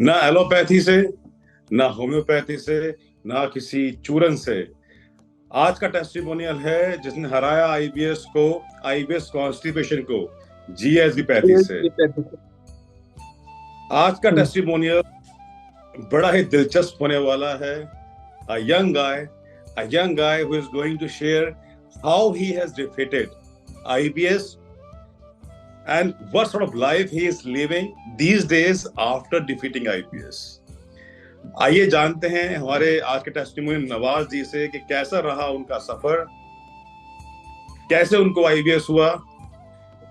ना एलोपैथी से, ना होम्योपैथी से, ना किसी चूरन से। आज का टेस्टिमोनियल है जिसने हराया आईबीएस को, आईबीएस कॉन्स्टिपेशन को, जीएसडी से। ये कहते थे। आज का हम्म। टेस्टिमोनियल बड़ा ही दिलचस्प होने वाला है। a young guy a young guy who is going to share how he has defeated IBS and what sort of life he is living these days after defeating IBS। आइए जानते हैं हमारे आज के टेस्टिमोनियल नवाज जी से कि कैसा रहा उनका सफर, कैसे उनको आईबीएस हुआ,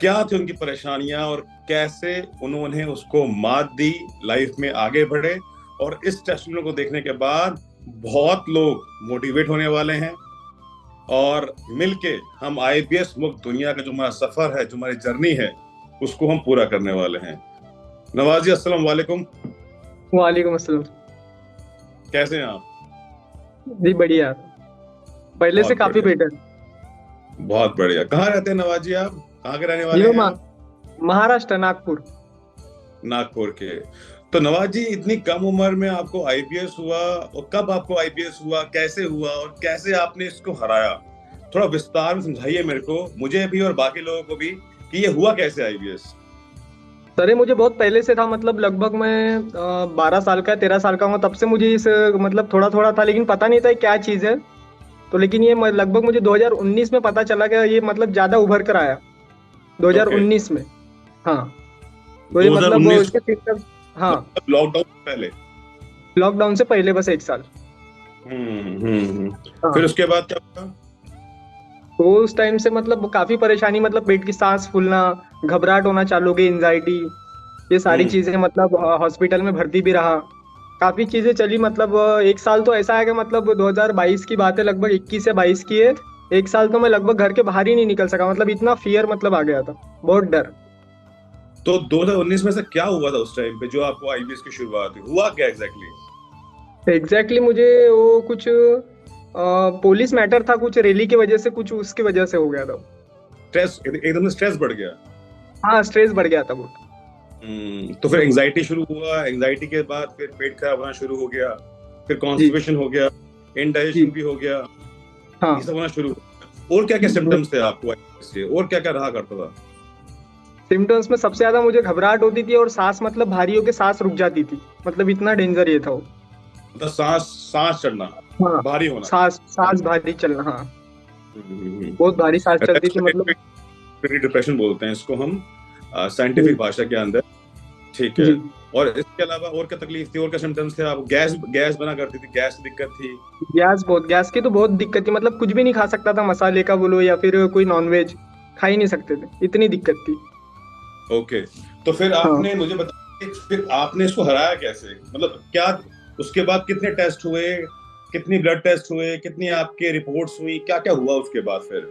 क्या थी उनकी परेशानियां और कैसे उन्होंने उसको मात दी, लाइफ में आगे बढ़े। और इस टेस्टिमोनियल को देखने के बाद बहुत लोग मोटिवेट होने वाले हैं और मिलके हम आईबीएस मुक्त दुनिया का जो हमारा सफर है, जो हमारी जर्नी है, उसको हम पूरा करने वाले हैं। नवाजी, अस्सलाम वालेकुम। वालेकुम अस्सलाम। कैसे हैं आप? जी बढ़िया। पहले से बहुत काफी बढ़िया, बेटर। बहुत बढ़िया। कहाँ रहते हैं नवाजी? आप कहाँ के रहने जी वाले मैं हैं आप? महाराष्ट्र, नागपुर। नागपुर के। तो नवाज जी, इतनी कम उम्र में आपको आईबीएस हुआ, और कब आपको आईबीएस हुआ, कैसे हुआ और कैसे आपने इसको हराया? थोड़ा विस्तार में समझाइए मेरे को, मुझे भी और बाकी लोगों को भी, कि ये हुआ कैसे आईबीएस। सर ये मुझे बहुत पहले से था, मतलब लगभग मैं 12 साल का 13 साल का हूँ तब से मुझे इस मतलब थोड़ा थोड़ा था, लेकिन पता नहीं था ये क्या चीज़ है। तो लेकिन ये लगभग मुझे 2019 में पता चला कि ये मतलब ज़्यादा उभर कर आया, ओके। 2019 में। हाँ। तो ये मतलब 2019 इसके सिम्टम्स। हाँ। मतलब लॉकडाउन से पहले? लॉकडाउन से पहले बस 1 साल। फिर हाँ। उसके बाद क्या हुआ? तो उस टाइम से मतलब काफी परेशानी, मतलब पेट की सांस फूलना, घबराहट होना चालू हो गई, एंजाइटी, ये सारी हम्म। चीजें, मतलब हॉस्पिटल में भर्ती भी रहा। काफी चीजें चली, मतलब 1 साल तो ऐसा है कि मतलब 2022 की बात है, लगभग 21 से 22 की है। 1 साल तो मैं लगभग घर के बाहर ही नहीं निकल सका, मतलब इतना फियर मतलब आ गया था, बहुत डर। तो 2019 में से क्या हुआ था उस टाइम पे जो आपको आईबीएस की शुरुआत हुई? हुआ क्या एग्जैक्टली? एग्जैक्टली मुझे वो कुछ पुलिस मैटर था, कुछ रैली की वजह से, कुछ उसकी वजह से हो गया था। स्ट्रेस, एकदम से स्ट्रेस बढ़ गया। हाँ, स्ट्रेस बढ़ गया था बहुत। तो फिर एंजाइटी शुरू हुआ, एंजाइटी के बाद फिर पेट खराब होना शुरू हो गया, फिर जी। कॉन्स्टिपेशन हो गया, इनडाइजेशन जी। भी हो गया, ये हाँ। सब होना शुरू हुआ। और क्या क्या सिम्टम्स थे आपको आईबीएस के, और क्या क्या रहा करता था? सिम्टम्स में सबसे ज्यादा मुझे घबराहट होती थी और सांस मतलब भारी होके सांस रुक जाती थी, मतलब इतना डेंजर ये था वो। मतलब सांस सांस चढ़ना, हाँ। भारी होना। सांस सांस भारी चलना, हाँ। हम्म। बहुत भारी सांस चलती थी मतलब। डिप्रेशन बोलते हैं इसको हम, साइंटिफिक जी। भाषा के अंदर। ठीक है। जी। और इसके अलावा और क्या तकलीफ थी, और क्या सिम्टम्स थे? आप गैस गैस बना करती थी, गैस की दिक्कत थी? गैस की तो बहुत दिक्कत थी, मतलब कुछ भी नहीं खा सकता था, मसाले का बोलो या फिर कोई नॉनवेज खा ही नहीं सकते थे, इतनी दिक्कत थी। ओके। तो फिर हाँ। आपने मुझे बताया, फिर आपने इसको हराया कैसे? मतलब क्या उसके बाद कितने टेस्ट हुए, कितनी ब्लड टेस्ट हुए, कितनी आपके रिपोर्ट्स हुई, क्या क्या हुआ उसके बाद फिर?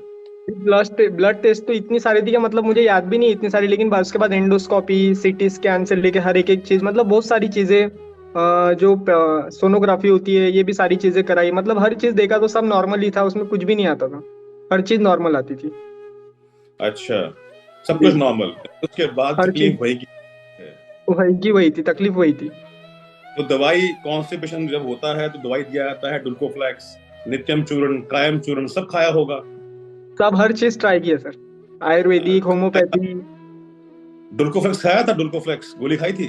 ब्लड टेस्ट तो इतनी सारी थी कि मतलब मुझे याद भी नहीं इतनी सारी, लेकिन उसके बाद एंडोस्कोपी, सीटी स्कैन से लेके हर एक एक चीज, मतलब बहुत सारी चीजें, जो सोनोग्राफी होती है, ये भी सारी चीजें कराई, मतलब हर चीज देखा तो सब नॉर्मल ही था, उसमें कुछ भी नहीं आता था, हर चीज नॉर्मल आती थी। अच्छा, सब जी। कुछ नॉर्मल। उसके बाद हर चीज तकलीफ वही की है। वही थी, तकलीफ वही थी। तो दवाई, कॉन्स्टिपेशन जब होता है तो दवाई दिया जाता है, डुल्कोफ्लैक्स, नित्यम चूर्ण, कायम चूर्ण, सब खाया होगा। सब हर चीज ट्राई किया सर, आयुर्वेदिक, होम्योपैथी। डुल्कोफ्लेक्स खाया था? डुल्कोफ्लेक्स गोली खाई थी?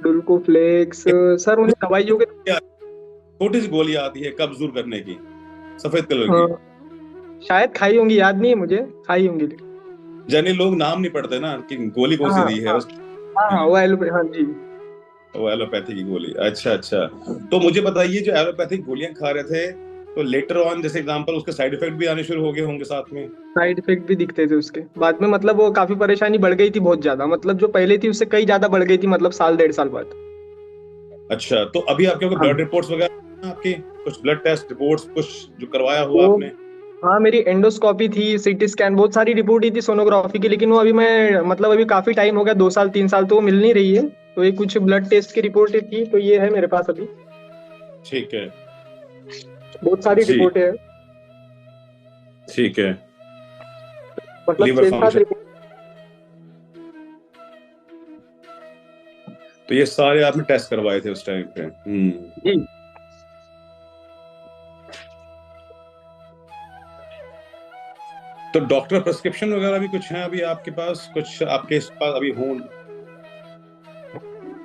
डुल्कोफ्लेक्स। सर उन्हें दवाइयों के। छोटी सी गोली आती है कब्ज दूर करने की, सफेद कलर की। हाँ, शायद खाई होंगी, याद नहीं है मुझे, खाई होंगी लेकिन। जनरली लोग नाम नहीं पढ़ते ना कि गोली कौन सी हाँ। दी है हाँ। बस। हाँ। हाँ, वो हाँ जी। वो एलोपैथी की गोली, अच्छा अच्छा। तो मुझे बताइए, जो एलोपैथिक गोलियां खा रहे थे, तो लेटर ऑन जैसे एग्जांपल उसके साइड इफेक्ट भी आने शुरू हो गए होंगे साथ में? साइड इफेक्ट भी दिखते थे उसके बाद में, मतलब वो काफी परेशानी बढ़ गई थी बहुत ज्यादा, मतलब जो पहले थी उससे कई ज्यादा बढ़ गई थी, मतलब साल 1.5 साल बाद। अच्छा, तो अभी आपके ब्लड हाँ। रिपोर्ट्स वगैरह हैं आपकी? कुछ ब्लड टेस्ट रिपोर्ट्स कुछ जो करवाया हुआ वो आपने? हाँ, मेरी एंडोस्कोपी थी, सीटी स्कैन, बहुत सारी रिपोर्ट ही थी सोनोग्राफी की, लेकिन वो अभी मैं मतलब अभी काफी टाइम हो गया, 2 साल 3 साल तो वो मिल नहीं रही है। तो ये कुछ ब्लड टेस्ट की रिपोर्ट थी, तो ये है मेरे पास अभी। ठीक है। बहुत सारी जी। रिपोर्टें हैं, ठीक है। मतलब लीवर 6 7 फंक्शन। रिपोर्ट। तो ये सारे आपने टेस्ट करवाए थे उस टाइम पे? जी। तो डॉक्टर प्रिस्क्रिप्शन वगैरह भी कुछ है अभी आपके पास, कुछ आपके पास अभी हो?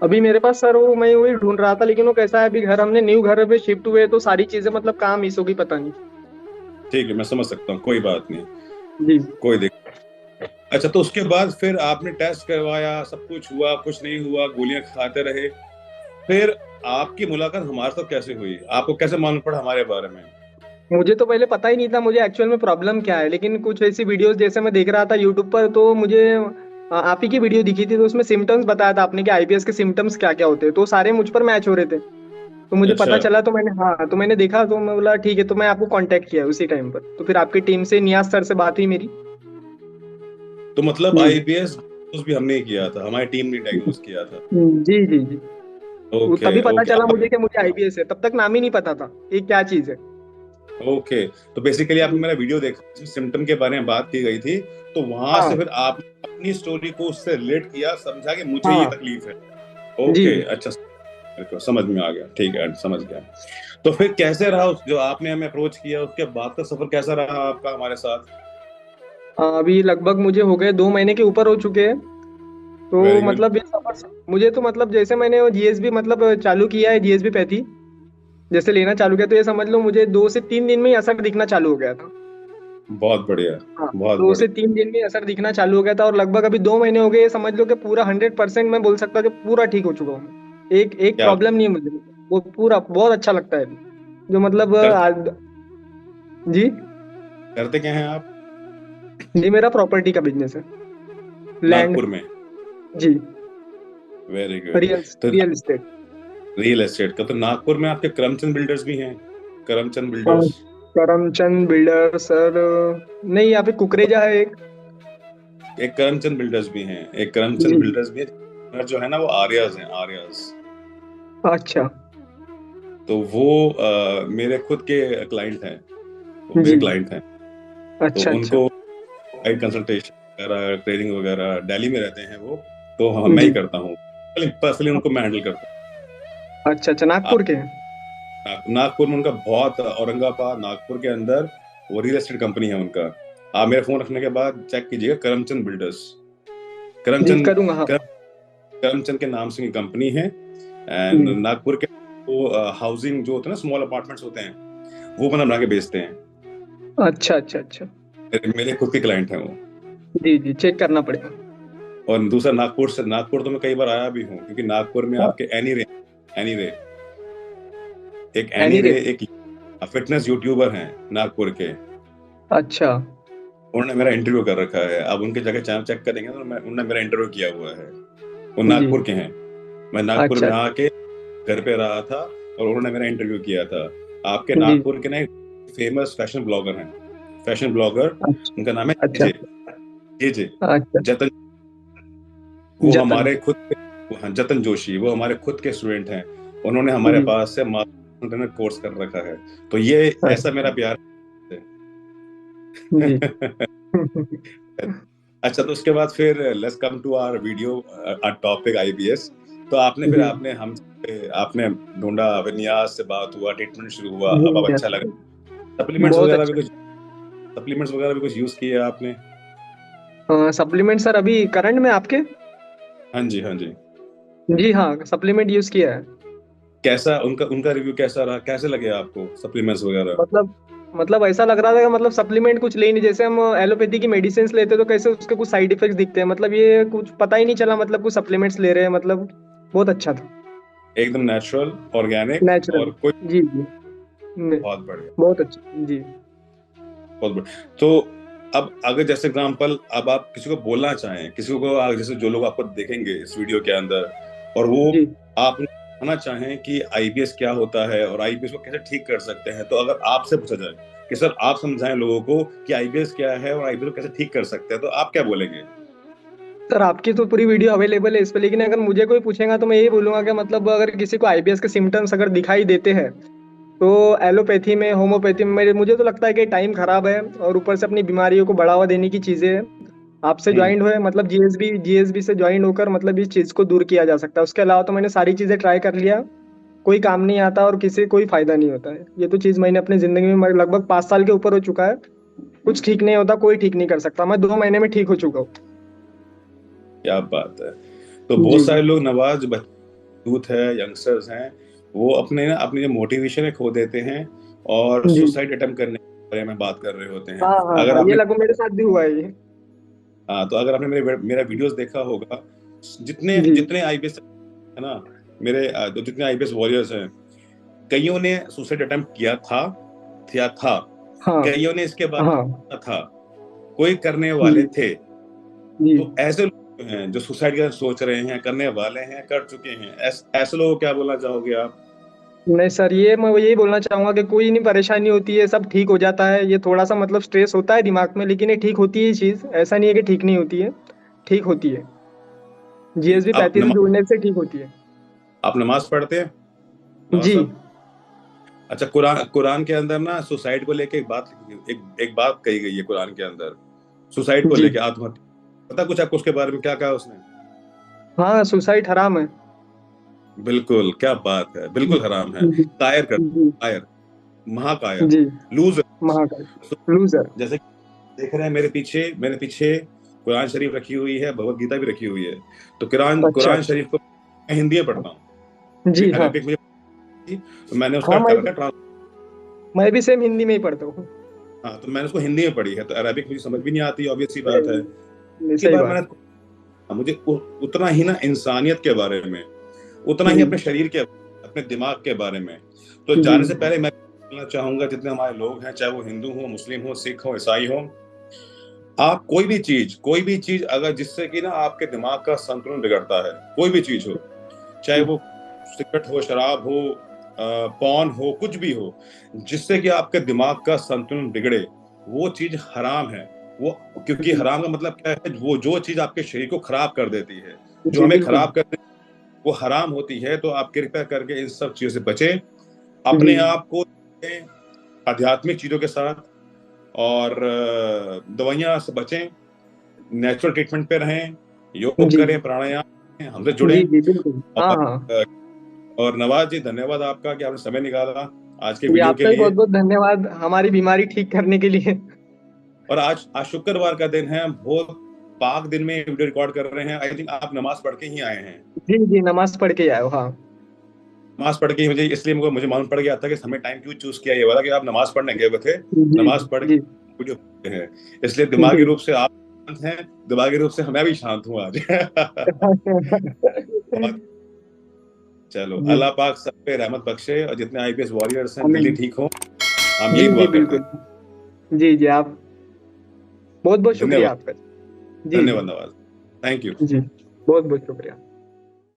अभी मेरे पास सर वो मैं वही ढूंढ रहा था, लेकिन वो कैसा है, अभी घर हमने न्यू घर पे शिफ्ट हुए तो सारी चीजें मतलब कहाँ मिस होगी पता नहीं। ठीक है, मैं समझ सकता हूँ, कोई बात नहीं, जी। कोई दिक्कत। अच्छा, तो उसके बाद फिर आपने टेस्ट करवाया, सब कुछ हुआ, कुछ नहीं हुआ, गोलियां खाते रहे, फिर आपकी मुलाकात हमारे साथ कैसे हुई? आपको कैसे मालूम पड़ा हमारे बारे में? मुझे तो पहले पता ही नहीं था मुझे एक्चुअल में प्रॉब्लम क्या है, लेकिन कुछ ऐसी वीडियोस जैसे मैं देख रहा था यूट्यूब पर, तो मुझे आप ही की वीडियो दिखी थी, तो उसमें सिम्टम्स बताया था आपने कि आईबीएस के सिम्टम्स क्या क्या होते हैं, तो सारे मुझ पर मैच हो रहे थे। तो मुझे अच्छा, पता चला, तो मैंने, हाँ, तो मैंने देखा, तो मैं बोला ठीक है, तो मैं आपको कांटेक्ट किया उसी टाइम पर, तो फिर आपकी टीम से नियाज सर से बात हुई मेरी। तो मतलब जी। आईबीएस भी हमने ही किया था, हमारी टीम ने डायग्नोज किया था? जी जी जी। वो ओके, तभी पता ओके, चला आप, मुझे कि मुझे आईबीएस है, तब तक नाम ही नहीं पता था ये क्या चीज है। ओके। तो बेसिकली आपने जी। मेरा वीडियो देखा जिसमें सिम्टम के बारे में बात की गई थी, तो वहां से हाँ फिर आपने अपनी स्टोरी को उससे रिलेट किया, समझा कि मुझे ये हाँ। तकलीफ है। जी ओके, जी। अच्छा, मेरे को समझ में आ गया, ठीक है, समझ गया। तो फिर कैसे रहा जो आपने हमें अप्रोच किया, उसके बाद का सफर कैसा रहा आपका हमारे साथ? अभी लगभग मुझे हो गए 2 महीने के ऊपर हो चुके हैं। तो वेरी गुड। मतलब ये सफर मुझे तो मतलब जैसे मैंने जीएसबी मतलब चालू किया है, जीएसबी पैथी जैसे लेना चालू किया, तो ये समझ लो मुझे 2 से 3 दिन में ही असर दिखना चालू हो गया था। बहुत बढ़िया, हाँ, बहुत दो से बढ़िया। तीन दिन में असर दिखना चालू हो गया था, और लगभग अभी 2 महीने हो गए, ये समझ लो कि पूरा 100% मैं बोल सकता हूँ कि पूरा ठीक हो चुका हूँ। एक एक क्या प्रॉब्लम नहीं है मुझे। वो पूरा बहुत अच्छा लगता है अभी। जो मतलब करते जी। करते क्या हैं आप? जी, मेरा प्रॉपर्टी का बिजनेस है। लैंड। नागपुर में? जी। Very good. रियल तो रियल एस्टेट। रियल एस्टेट का, तो नागपुर में आपके करमचंद बिल्डर्स भी हैं? Karamchand builders? Karamchand builder sir, नहीं, यहाँ पे कुकरेजा है एक। एक करमचंद बिल्डर्स भी हैं, एक करमचंद जी। बिल्डर्स भी है। और जो है ना, वो आर्याज हैं, आर्याज। अच्छा। तो वो मेरे खुद के क्लाइंट हैं, वो मेरे जी। क्लाइंट हैं। तो अच्छा अच्छा। उनको कंसल्टेशन वगैरह, ट्रेनिंग वगैरह, दिल्ली में रहते हैं वो, तो हाँ, मैं ही जी। करता हूँ। पर्सनली उनको मैं हैंडल करता अच्छा अच्छा, हूँ। नागपुर के। नागपुर में उनका बहुत, औरंगाबाद, नागपुर के अंदर वो रियल एस्टेट कंपनी है उनका। आप मेरा फोन रखने के बाद चेक कीजिएगा, करमचंद बिल्डर्स। जी, करमचंद करूंगा, हाँ। करमचंद के नाम से कंपनी है। एंड जी। नागपुर के वो हाउसिंग जो होते हैं ना, स्मॉल अपार्टमेंट्स होते हैं, वो बना के बेचते हैं। अच्छा अच्छा अच्छा। मेरे खुद के क्लाइंट हैं वो। जी जी, चेक करना पड़ेगा। और दूसरा, नागपुर तो मैं कई बार आया भी हूँ, क्योंकि नागपुर में हाँ, आपके एनी रे, एक एनी एनी रे, रे। एक फिटनेस यूट्यूबर हैं नागपुर के। अच्छा। उन्होंने मेरा इंटरव्यू कर रखा है, आप उनके जगह चैनल चेक करेंगे तो उन्होंने मेरा इंटरव्यू किया हुआ है। वो जी। नागपुर के हैं। मैं नागपुर अच्छा। में आके घर पे रहा था, और उन्होंने मेरा इंटरव्यू किया था। आपके जी। नागपुर के ना फेमस फैशन ब्लॉगर हैं, फैशन ब्लॉगर। अच्छा उनका नाम है अच्छा। जे जे अच्छा। जतन। वो जतन। हमारे खुद के, हाँ, जतन जोशी, वो हमारे खुद के स्टूडेंट हैं। उन्होंने हमारे जी। पास से मास्टर कोर्स कर रखा है। तो ये ऐसा मेरा अच्छा। प्यार जी। है। अच्छा, तो उसके बाद फिर let's come to our video, topic IBS. तो आपने फिर जी। आपने ढूंढा, फिर नियाज से बात हुआ, ट्रीटमेंट शुरू हुआ, जी। अब अच्छा yes, लगा। सप्लीमेंट्स बहुत वगैरह भी अच्छा। कुछ सप्लीमेंट्स वगैरह भी कुछ यूज किए आपने? सप्लीमेंट सर अभी करंट में आपके? हाँ जी, हाँ जी। जी हाँ, सप्लीमेंट यूज किया है। कैसा उनका उनका रिव्यू कैसा रहा, कैसे लगे आपको सप्लीमेंट्स वगैरह? मतलब मतलब ऐसा लग रहा था कि मतलब सप्लीमेंट कुछ ले ही नहीं, जैसे हम एलोपैथी की मेडिसिन लेते तो कैसे उसके कुछ साइड इफेक्ट्स दिखते हैं, मतलब ये कुछ पता ही नहीं चला, मतलब कुछ सप्लीमेंट्स ले रहे हैं, मतलब बहुत अच्छा था। एकदम नेचुरल, ऑर्गेनिक, नेचुरल। और कोई, जी जी। बहुत बढ़िया, बहुत अच्छा। जी। बहुत बढ़िया। तो अब अगर जैसे एग्जांपल, अब आप किसी को बोलना चाहें, किसी को जैसे जो लोग आपको देखेंगे इस वीडियो के अंदर, और वो जी आप बताना चाहें कि आईबीएस क्या होता है और आईबीएस को कैसे ठीक कर सकते हैं, तो अगर आपसे पूछा जाए कि सर आप समझाएं लोगों को कि आईबीएस क्या है और आईबीएस को कैसे ठीक कर सकते हैं, तो आप क्या बोलेंगे? सर, आपकी तो पूरी वीडियो अवेलेबल है इस पे, लेकिन अगर मुझे कोई पूछेगा तो मैं यही बोलूंगा कि मतलब अगर किसी को आईबीएस के सिम्टम्स अगर दिखाई देते हैं, तो एलोपैथी में, होम्योपैथी में मुझे तो लगता है कि टाइम खराब है, और ऊपर से अपनी बीमारियों को बढ़ावा देने की चीजें हैं। आपसे ज्वाइन हुए मतलब जीएसबी से ज्वाइन होकर मतलब इस चीज को दूर किया जा सकता है। उसके अलावा तो मैंने सारी चीजें ट्राई कर लिया, कोई काम नहीं आता और किसी कोई फायदा नहीं होता है। ये तो चीज मैंने अपनी जिंदगी में लगभग 5 साल के ऊपर हो चुका है। कुछ ठीक नहीं होता, कोई ठीक नहीं कर सकता। मैं 2 महीने में ठीक हो चुका हूँ। क्या बात है। तो जी बहुत सारे लोग नवाज यूथ है, यंगस्टर्स हैं, वो अपने ना अपनी जो मोटिवेशन है खो देते हैं और जी। सुसाइड अटेम्प्ट करने के बारे में बात कर रहे होते हैं। हाँ हाँ अगर हाँ, ये आपने लगभग मेरे साथ भी हुआ है ये। हाँ, तो अगर आपने मेरा वीडियोस देखा होगा, जितने जी जितने आईपीएस है ना, मेरे तो जितने आईपीएस वॉरियर्स हैं, कईयों ने सुसाइड अटेम्प्ट किया था, हाँ कईयों ने इसके बाद हाँ। किया था, कोई करने वाले जी थे। जी। तो ऐसे लोग हैं जो सुसाइड का सोच रहे हैं, करने वाले हैं, कर चुके हैं, ऐसे लोगों को क्या बोलना चाहोगे आप? नहीं सर, ये मैं यही बोलना चाहूंगा कि कोई नहीं परेशानी होती है, सब ठीक हो जाता है। ये थोड़ा सा मतलब स्ट्रेस होता है दिमाग में, लेकिन ये ठीक होती है। ये चीज ऐसा नहीं है कि ठीक नहीं होती है, ठीक होती है। जी, जीएसबी 35 से जुड़ने से ठीक होती है। आप नमाज पढ़ते हैं नवाज जी साहब? अच्छा, कुरान कुरान के अंदर ना सुसाइड को लेके एक बात कही गई है कुरान के अंदर, सुसाइड को जी। लेके, आत्महत्या। पता कुछ आपको उसके बारे में, क्या कहा उसने? हाँ, सुसाइड हराम है। बिल्कुल, क्या बात है, बिल्कुल हराम है। जी कायर कर, जी कायर, महाकायर, जी। लूजर। महाकाल। तो लूजर। जैसे देख रहे हैं मेरे पीछे कुरान शरीफ रखी हुई है, भगवत गीता भी रखी हुई है। तो कुरान अच्छा कुरान अच्छा। शरीफ को मैं हिंदी में पढ़ता हूँ, जी क्योंकि हाँ। अरबिक मुझे थी, तो मैंने उसका हाँ, कर रखा। मैं भी सेम हिंदी में ही पढ़ता हूँ। हाँ, तो मैंने उसको हिंदी में पढ़ी है, तो अरबिक मुझे समझ भी नहीं आती, ऑब्वियस सी बात है। नहीं, की सही बार बात। मैंने मुझे उतना ही ना इंसानियत के बारे में, उतना ही जी अपने शरीर के, अपने दिमाग के बारे में। तो जी जाने से पहले मैं बोलना चाहूंगा, जितने हमारे लोग हैं, चाहे वो हिंदू हो, मुस्लिम हो, सिख हो, ईसाई हो, आप कोई भी चीज अगर जिससे कि ना आपके दिमाग का संतुलन बिगड़ता है, कोई भी चीज हो, चाहे वो सिगरेट हो, शराब हो, पॉर्न हो, कुछ भी हो, जिससे कि आपके दिमाग का संतुलन बिगड़े, वो चीज हराम है। वो, क्योंकि जी हराम का मतलब क्या है, वो जो चीज आपके शरीर को खराब कर देती है, जो जी हमें बिल्कुल। खराब कर देती है, वो हराम होती है। तो आप कृपया करके इन सब चीजों से बचें, जी अपने आप को आध्यात्मिक चीजों के साथ, और दवाइयां से बचें, नेचुरल ट्रीटमेंट पे रहें, योग जी करें, प्राणायाम करें, हमसे जी जुड़ें। जी बिल्कुल। हाँ और हाँ। नवाज जी, धन्यवाद आपका कि आपने समय निकाला आज के जी, वीडियो के आपका भी बहुत लिए। बहुत धन्यवाद हमारी बीमारी ठीक करने के लिए। और आज आज शुक्रवार का दिन है, बहुत पाक दिन में वीडियो रिकॉर्ड कर रहे हैं। आई थिंक आप नमाज पढ़ के ही आए हैं। जी जी, नमाज पढ़ के आए हो, हाँ। नमाज पढ़ के ही मुझे, इसलिए मुझे मालूम पड़ गया था कि हमें टाइम क्यों चूज किया, ये वाला कि आप नमाज पढ़ने गए हुए थे। जी नमाज पढ़ जी के वीडियो हैं, इसलिए दिमागी जी। रूप से आप शांत हैं, दिमागी रूप से मैं भी शांत हूँ आज। बहुत, चलो, जी। अल्लाह पाक सब पे रहमत बख्शे, और जितने आईपीएस वॉरियर्स हैं जल्दी आमीन। ठीक हो, हम जी यही जी दुआ करते बिल्कुल। हैं। जी जी, आप बहुत बहुत धन्यवाद, शुक्रिया आपका। जी जी धन्यवाद नवाज, थैंक यू। जी, बहुत बहुत शुक्रिया।